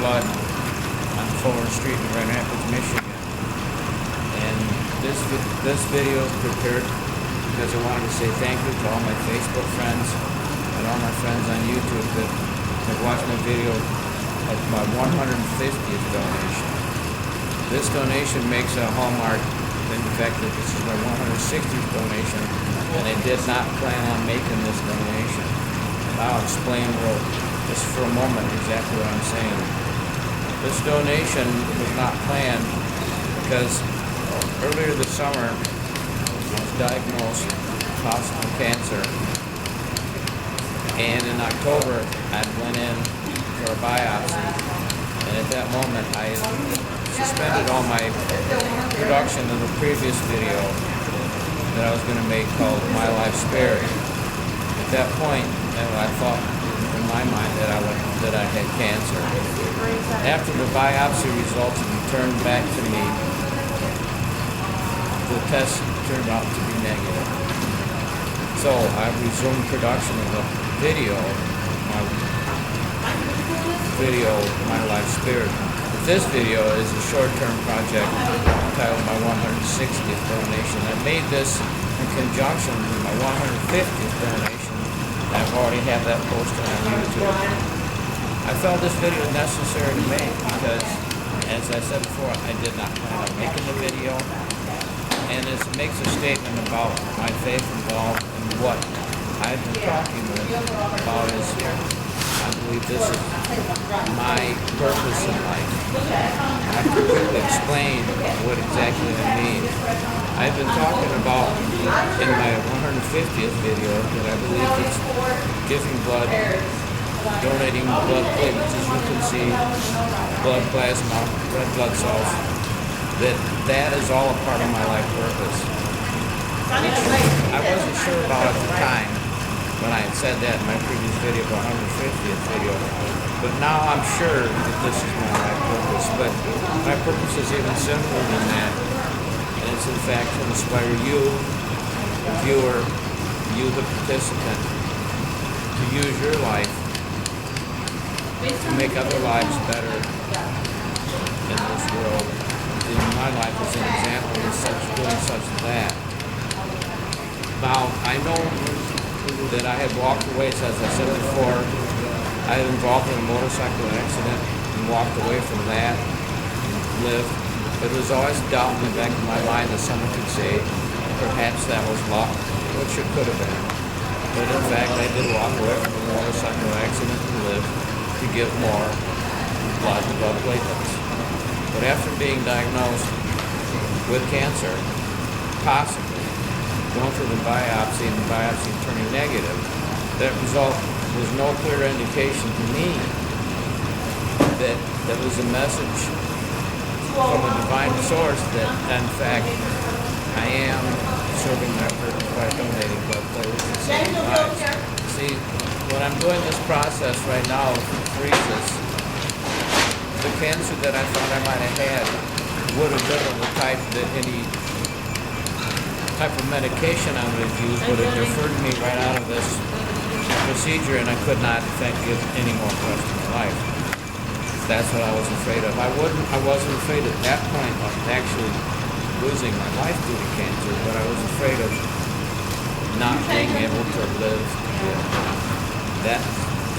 blood on Fuller Street in Grand Rapids, Michigan. And this video is prepared because I wanted to say thank you to all my Facebook friends and all my friends on YouTube that have watched my video of my 150th donation. This donation makes a hallmark in the fact that this is my 160th donation, and I did not plan on making this donation. And I'll explain just for a moment exactly what I'm saying. This donation was not planned because earlier this summer I was diagnosed with possible cancer, and in October I went in for a biopsy, and at that moment I suspended all my production of the previous video that I was going to make called My Life Spared. At that point, I thought in my mind that I had cancer. After the biopsy results returned back to me, the test turned out to be negative. So I resumed production of the video, My Life Spared. This video is a short-term project entitled My 160th Donation. I made this in conjunction with my 150th donation. I've already had that posted on YouTube. I felt this video necessary to make because, as I said before, I did not plan on making the video. And it makes a statement about my faith involved in what I've been talking about is I believe this is my purpose in life. I have to quickly explain what exactly I mean. I've been talking about in my 150th video that I believe it's giving blood, donating blood platelets, as you can see, blood plasma, red blood cells, that is all a part of my life purpose. I wasn't sure about at the time when I had said that in my previous video, my 150th video, but now I'm sure that this is my life purpose. But my purpose is even simpler than that, and it's in fact to inspire you, the viewer, you, the participant, to use your life to make other lives better in this world. And my life is an example of doing such as that. Now, I know that I had walked away, as I said before. I was involved in a motorcycle accident and walked away from that and lived. But there was always doubt in the back of my mind that someone could say, perhaps that was luck, which it could have been. But in fact, I did walk away from a motorcycle accident and live to give more blood platelets. But after being diagnosed with cancer, possibly going through the biopsy and the biopsy turning negative, that result was no clear indication to me that there was a message from a divine source that, in fact, I am serving my purpose by donating blood platelets and saving lives. See, when I'm doing this process right now with Apheresis, the cancer that I thought I might have had would have been of the type that any type of medication I would have used would have deferred me right out of this procedure, and I could not, in fact, give any more for the rest of my life. That's what I was afraid of. I wasn't afraid at that point of actually losing my life due to cancer, but I was afraid of not being able to live again. That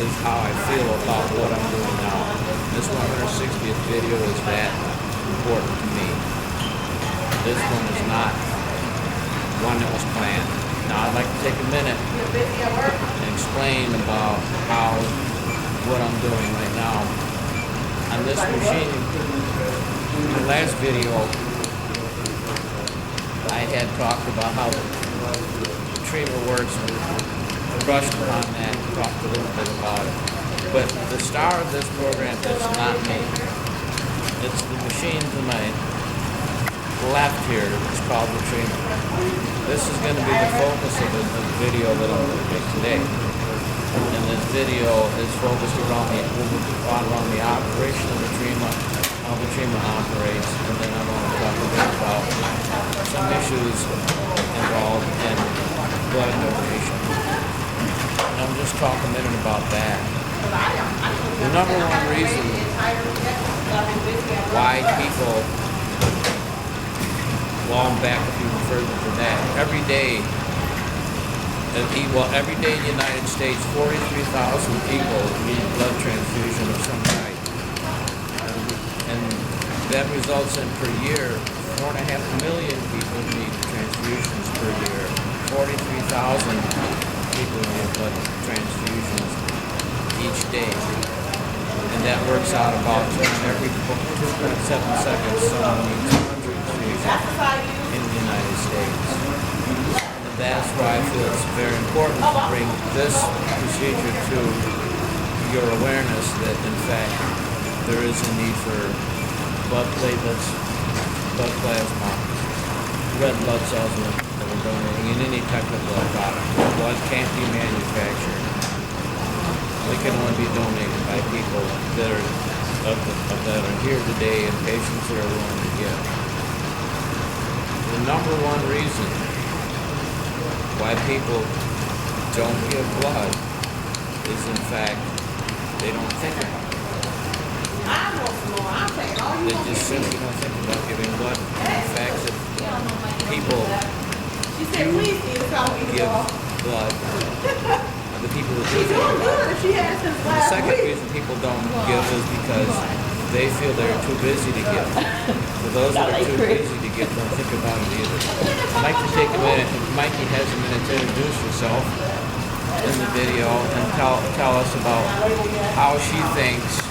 is how I feel about what I'm doing now. This 160th video is that important to me. This one is not one that was planned. Now I'd like to take a minute and explain about what I'm doing right now. On this machine, in the last video, I had talked about how the retriever works and brushed upon that and talked a little bit about it. But the star of this program is not me. It's the machine to my left here. It's called Retriever. This is going to be the focus of the video that I'm going to make today. And this video is focused around the operation of Retriever, how Retriever operates, and then I'm going to talk a bit about some issues involved in blood donation. And I'm just talking a minute about that. The number one reason why people, well, I'm back even further than that. Every day in the United States, 43,000 people need blood transfusion of some type. And that results in per year, 4.5 million people need transfusions per year. 43,000 people need blood transfusions each day. And that works out about every 2.7 seconds someone needs 100 transfusions in the United States. And that's why I feel it's very important to bring this procedure to your awareness that in fact there is a need for blood platelets, blood plasma, red blood cells that we're donating in any type of blood product. Blood can't be manufactured. They can only be donated by people that are here today and patients that are willing to give. The number one reason why people don't give blood is in fact they don't think about it. They just simply don't think about giving blood. In fact, that people do give blood, the people who do think about it. The second reason people don't give is because they feel they're too busy to give. For those that are too busy to give, don't think about it either. I'd like to take a minute, if Mikey has a minute, to introduce herself in the video and tell us about how she thinks.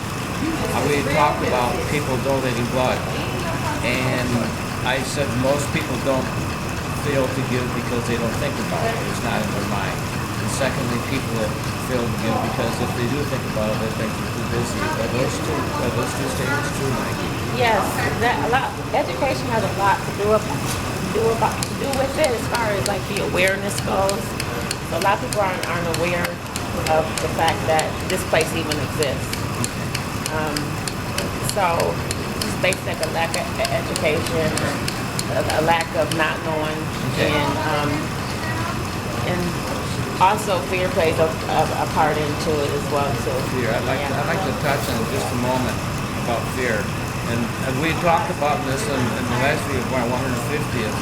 We talked about people donating blood, and I said most people don't fail to give because they don't think about it. It's not in their mind. And secondly, people fail to give because if they do think about it, they think they're too busy. Are those two statements true, Mikey? Yes, education has a lot to do with it as far as like the awareness goes. So a lot of people aren't aware of the fact that this place even exists. So it's basically like a lack of education, a lack of not knowing, and also fear plays a part into it as well too. Fear. I'd like to touch on just a moment about fear, and we talked about this in the last video of my 150th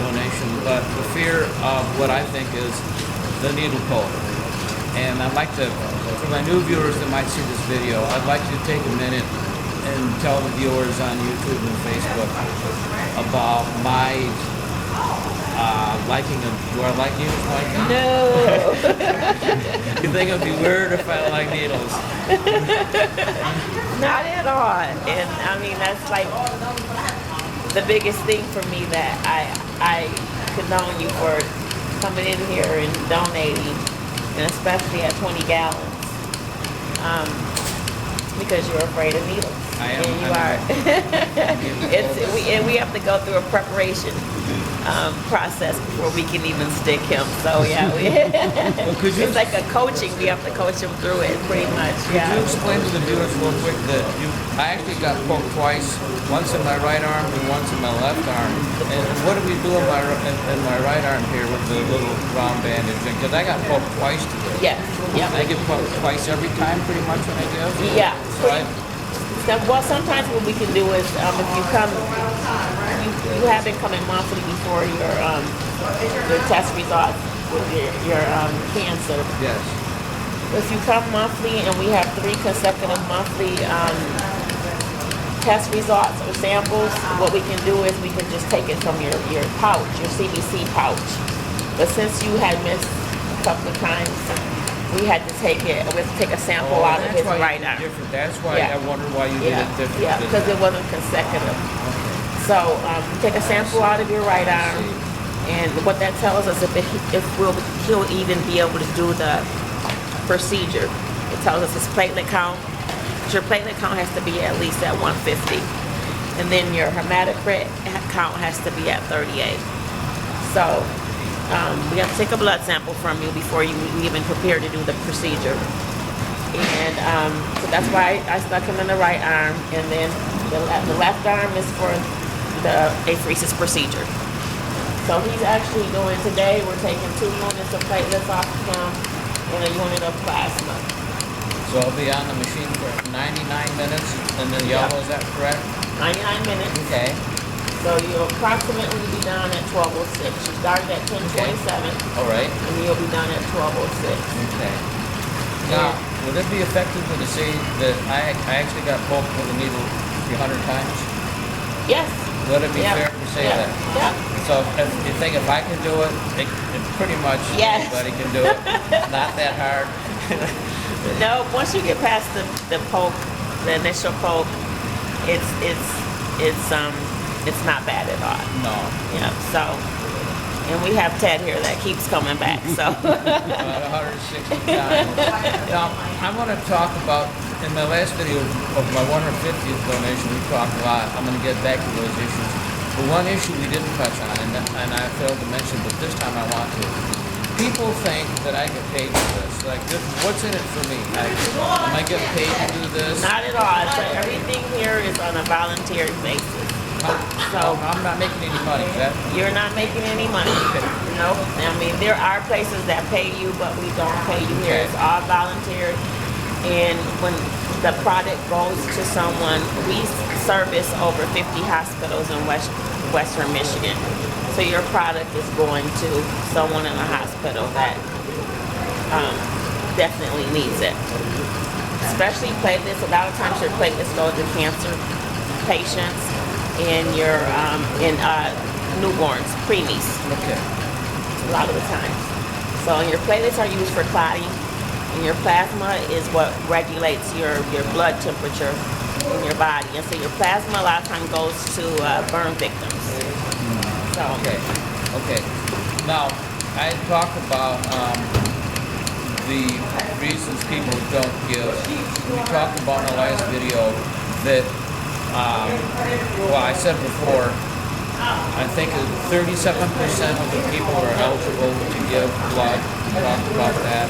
donation. But the fear of what I think is the needle poke. And I'd like to, for my new viewers that might see this video, I'd like to take a minute and tell the viewers on YouTube and Facebook about my liking of, do I like needles, Mikey? No. You think it'd be weird if I like needles? Not at all. And I mean, that's like the biggest thing for me that I condone you for coming in here and donating. And especially at 20 gallons, because you're afraid of needles. I am. And you are. We have to go through a preparation process before we can even stick him. So yeah, it's like a coaching. We have to coach him through it, pretty much. Yeah. Could you explain to the viewers real quick that I actually got poked twice, once in my right arm and once in my left arm. And what do we do in my right arm here with the little round bandage? Because I got poked twice today. Yeah. Yeah. I get poked twice every time, pretty much, when I give. Yeah. So well, sometimes what we can do is if you come, you have been coming monthly before your test results with your cancer. Yes. If you come monthly and we have 3 consecutive monthly test results or samples, what we can do is we can just take it from your pouch, your CBC pouch. But since you had missed a couple of times, we had to take a sample out of his right arm. That's why I wondered why you did it different. Yeah, because it wasn't consecutive. Okay. So take a sample out of your right arm, and what that tells us if he'll even be able to do the procedure. It tells us his platelet count. Your platelet count has to be at least at 150, and then your hematocrit count has to be at 38. So we have to take a blood sample from you before you even prepare to do the procedure. And so that's why I stuck him in the right arm, and then the left arm is for the apheresis procedure. So he's actually doing today, we're taking 2 units of platelets off of him and a unit of plasma. So I'll be on the machine for 99 minutes, and then yellow, is that correct? 99 minutes. Okay. So you'll approximately be done at 12:06. You started at 10:27. All right. And you'll be done at 12:06. Okay. Now, would it be effective to say that I actually got poked with a needle 300 times? Yes. Would it be fair to say that? Yeah. So if you think if I can do it, it pretty much anybody can do it. Not that hard. No, once you get past the poke, the initial poke, it's not bad at all. No. Yeah. So, and we have Ted here that keeps coming back. So. About 160 times. Now I want to talk about, in my last video of my 150th donation, we talked a lot. I'm going to get back to those issues. But one issue we didn't touch on, and I failed to mention, but this time I want to. People think that I get paid for this. Like, what's in it for me? Am I getting paid to do this? Not at all. So everything here is on a volunteer basis. So I'm not making any money. You're not making any money. No. I mean, there are places that pay you, but we don't pay you here. It's all volunteer. And when the product goes to someone, we service over 50 hospitals in Western Michigan. So your product is going to someone in a hospital that definitely needs it. Especially platelets. A lot of times your platelets go to cancer patients and your newborns, preemies. Okay. A lot of the times. So your platelets are used for clotting, and your plasma is what regulates your blood temperature in your body. And so your plasma a lot of times goes to burn victims. So. Okay. Now, I talked about the reasons people don't give. We talked about in the last video that, well, I said before, I think 37% of the people are eligible to give blood. We talked about that.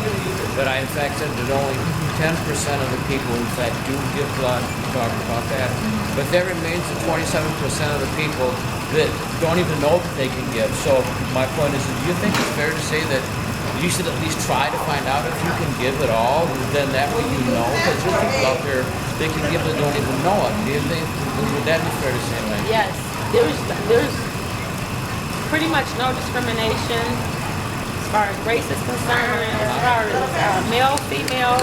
But I in fact said that only 10% of the people in fact do give blood. We talked about that. But there remains the 27% of the people that don't even know that they can give. So my point is, do you think it's fair to say that you should at least try to find out if you can give at all? Then that way you know, because there's people out there that can give that don't even know it. Do you think, would that be fair to say, Mike? Yes. There's pretty much no discrimination as far as race is concerned, as far as male, female.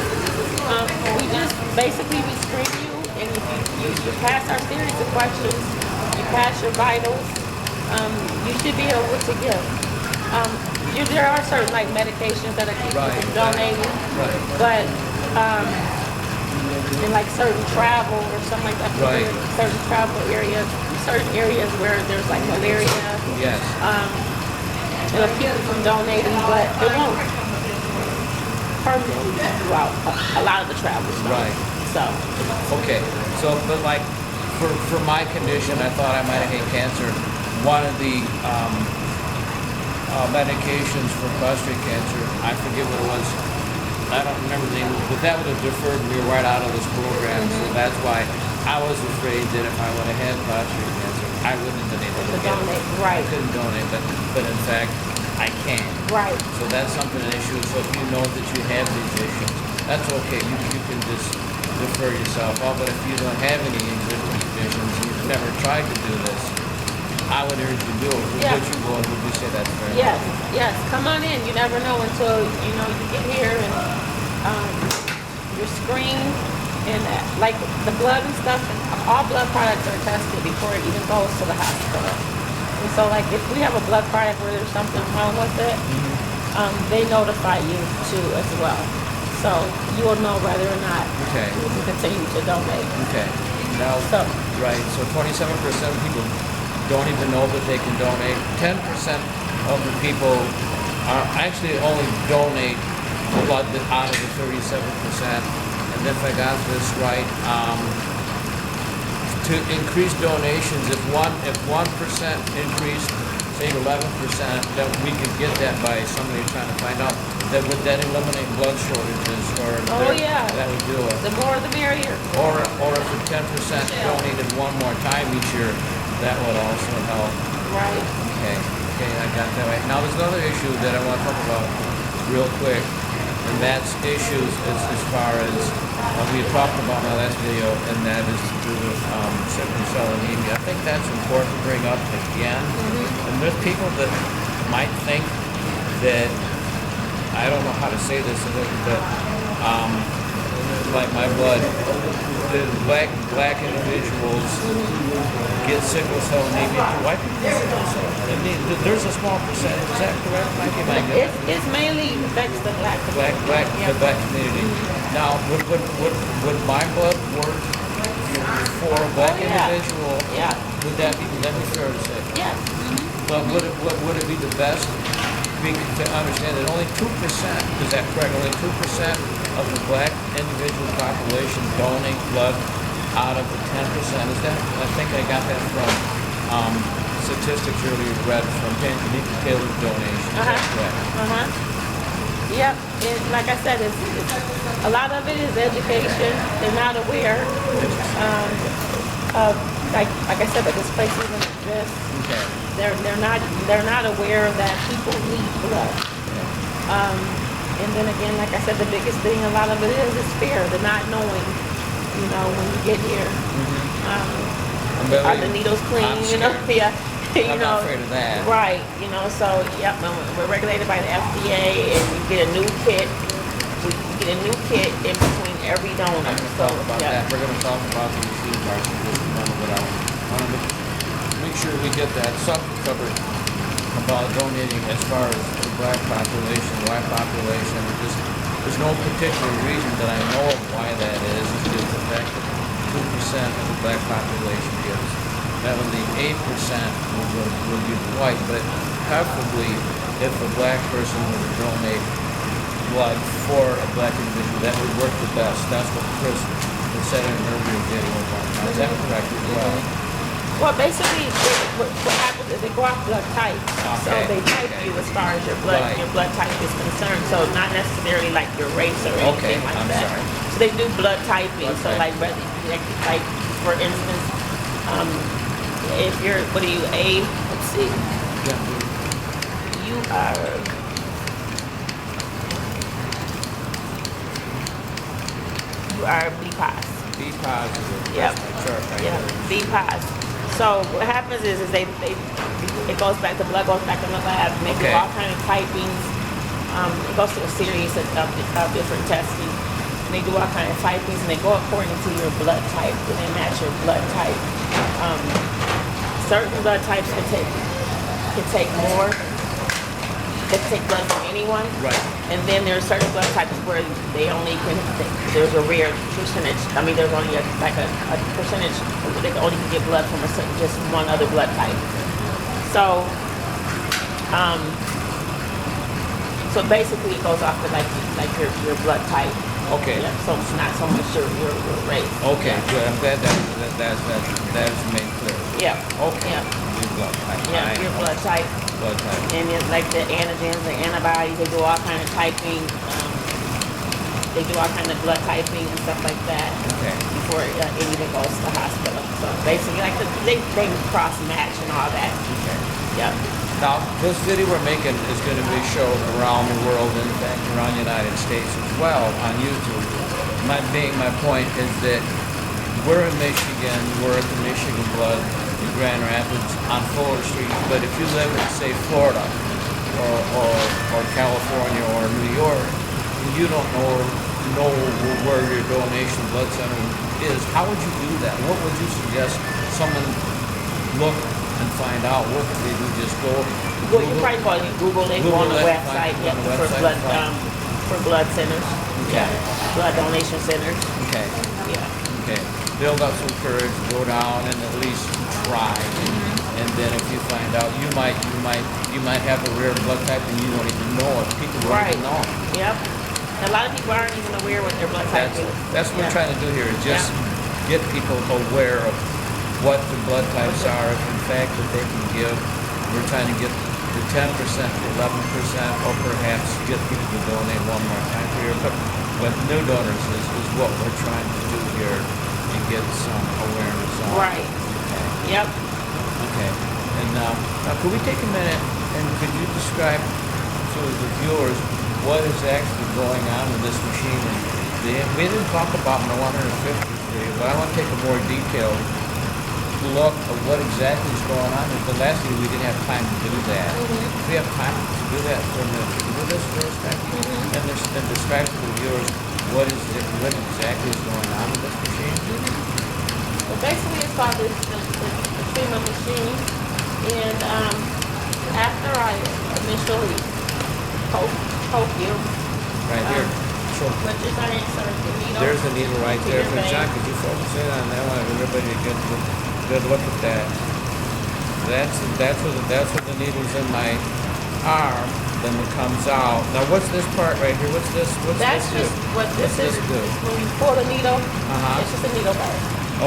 We just basically we screen you, and if you pass our series of questions, you pass your vitals, you should be able to give. There are certain like medications that are donating, but in like certain travel or something like that, certain travel areas, certain areas where there's like malaria. Yes. It'll keep you from donating, but it won't permanently throughout a lot of the travel stuff. Right. So. Okay. So, but like for my condition, I thought I might have had cancer. One of the medications for prostate cancer, I forget what it was. I don't remember the name, but that would have deferred me right out of this program. So that's why I was afraid that if I would have had prostate cancer, I wouldn't have been able to donate. Right. I couldn't donate, but in fact, I can. Right. So that's something, an issue. So if you know that you have these issues, that's okay. You can just defer yourself off. But if you don't have any existing conditions, you've never tried to do this, I would urge you to do it. Would you go and would you say that's fair? Yes. Come on in. You never know until you get here and you're screened and like the blood and stuff. All blood products are tested before it even goes to the hospital. And so like if we have a blood product where there's something wrong with it, they notify you too as well. So you will know whether or not you can continue to donate. Okay. Now, so 27% of people don't even know that they can donate. 10% of the people are actually only donate blood out of the 37%. And if I got this right, to increase donations, if 1% increased, say 11%, that we could get that by somebody trying to find out. Would that eliminate blood shortages, or that would do it? The more the merrier. Or if the 10% donated one more time each year, that would also help. Right. Okay, I got that right. Now there's another issue that I want to talk about real quick. and Matt's issues as far as we had talked about in my last video, and that is to do with sickle cell anemia. I think that's important to bring up again. And there's people that might think that, I don't know how to say this, but like my blood, the black individuals get sickle cell anemia. White people get sickle cell anemia. There's a small percentage. Is that correct, Mikey? It's mainly affects the black community. The black community. Now, would my blood work for a black individual? Yeah. Would that be fair to say? Yes. But would it be the best? To understand that only 2%, is that correct? Only 2% of the black individual population donate blood out of the 10%. Is that? I think I got that from statistics earlier read from Nikki Taylor's donation. Is that correct? Yep. And like I said, it's a lot of it is education. They're not aware of like I said, that this place even exists. Okay. They're not aware that people need blood. And then again, like I said, the biggest thing, a lot of it is fear. The not knowing, when you get here. Are the needles clean? Yeah. I'm not afraid of that. Right. So yep, we're regulated by the FDA, and you get a new kit. We get a new kit in between every donor. I'm going to talk about that. We're going to talk about the receipt parts in just a moment, but I want to make sure we get that subject covered about donating as far as the black population, white population. There's no particular reason that I know of why that is. It's just the fact that 2% of the black population gives. That would leave 8% would be the white, but preferably if a black person were to donate blood for a black individual, that would work the best. That's what Chris had said in an earlier video about. Now, is that correct as well? Well, basically, what happens is they go off blood type. So they type you as far as your blood type is concerned. So not necessarily like your race or anything like that. Sorry. So they do blood typing. Like for instance, if you're, what are you, A? Let's see. You are B positive. B positive. Yep. Yeah. B positive. So what happens is it goes back, the blood goes back in the lab, and they do all kind of typings. It goes through a series of different testing. And they do all kind of typings, and they go according to your blood type, and they match your blood type. Certain blood types can take more. They can take blood from anyone. Right. And then there's certain blood types where they only can, there's a rare percentage. I mean, there's only a percentage they only can get blood from just one other blood type. So, so basically it goes off of like your blood type. Okay. Yeah, so it's not so much your race. Okay, good. I'm glad that is made clear. Yeah. Okay. Yeah. Your blood type. Yeah, your blood type. Blood type. And it's like the antigens, the antibodies, they do all kind of typing. They do all kind of blood typing and stuff like that. Okay. Before it even goes to the hospital. So basically, like they cross match and all that. Okay. Yeah. Now, this video we're making is going to be shown around the world, in fact, around the United States as well on YouTube. My point is that we're in Michigan, we're at the Michigan Blood in Grand Rapids on Fuller Street, but if you live in, say, Florida or California or New York, and you don't know where your donation blood center is, how would you do that? What would you suggest someone look and find out? What would they do? Just go? Well, you probably call it Google. They go on the website, for blood centers. Okay. Blood donation centers. Okay. Yeah. Okay. Build up some courage, go down and at least try. And then if you find out, you might have a rare blood type and you don't even know it. People don't even know. Yep. A lot of people aren't even aware what their blood type is. That's what we're trying to do here, is just get people aware of what the blood types are, if in fact that they can give. We're trying to get the 10% to 11%, or perhaps get people to donate one more time per year. But new donors is what we're trying to do here and get some awareness on. Right. Okay. Yep. Okay. And now could we take a minute and could you describe to the viewers what is actually going on with this machine. And we didn't talk about my 150 video, but I want to take a more detailed look at what exactly is going on. Because last year we didn't have time to do that. If we have time to do that for a minute, to do this for a second, and describe to the viewers what exactly is going on with this machine. Well, basically, it's called the treatment machine. And after I initially poke you, Right here. So which is I insert the needle. there's the needle right to there. your For vein. John, could you focus in on that one? Everybody get a good look at that. That's where the needle's in my arm. Then it comes out. Now what's this part right here? What's this? What's That's this just do? what this What's is. this do? When you pull the needle, Uh-huh. it's just a needle bag.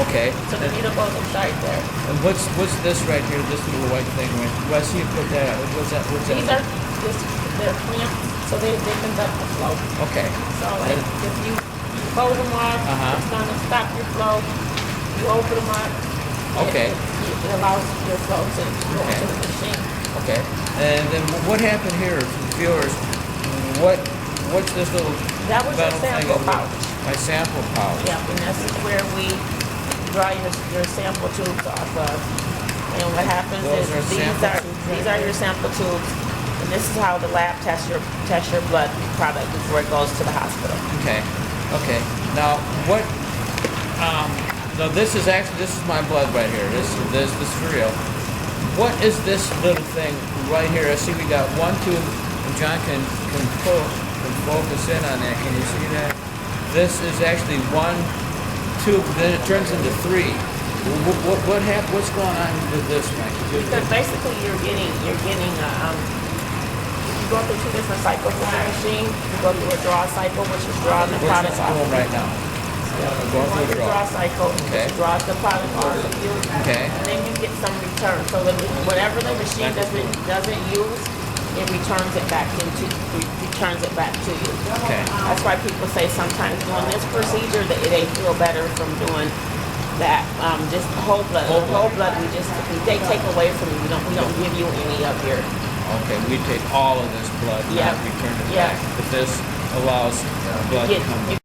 Okay. So the needle goes inside there. And what's this right here? This little white thing right? Well, I see you put that. What's that? These are just they're clamps, so they conduct the flow. Okay. So like if you close them off, it's gonna stop your flow. You open them up. Okay. It allows your flow to go into the machine. Okay. And then what happened here to the viewers? What's this little That was your metal sample thing? pouch. My sample pouch. Yeah, and this is where we draw your sample tubes off of. And what happens Those is are sample tubes right these are your sample tubes, and this is how the lab tests your blood product before it goes to the hospital. Okay. Okay. Now what? Now this is my blood right here. This is for real. What is this little thing right here? I see we got one tube, and John can focus in on that. Can you see that? This is actually one tube, then it turns into three. What's going on with this, Mike? Because basically you're getting you go through two different cycles with the machine. You go through a draw cycle, which is drawing the product off. Going right now. We're going through a Draw draw. cycle, Okay. which draws the product off of you. Okay. And then you get some return. So whatever the machine doesn't use, it returns it back to you. Okay. That's why people say sometimes doing this procedure that they feel better from doing that. Just whole blood. Whole blood they take away from you. We don't give you any of your. Okay, we take all of this blood, Yeah. not return it Yeah. back. But this allows blood to come.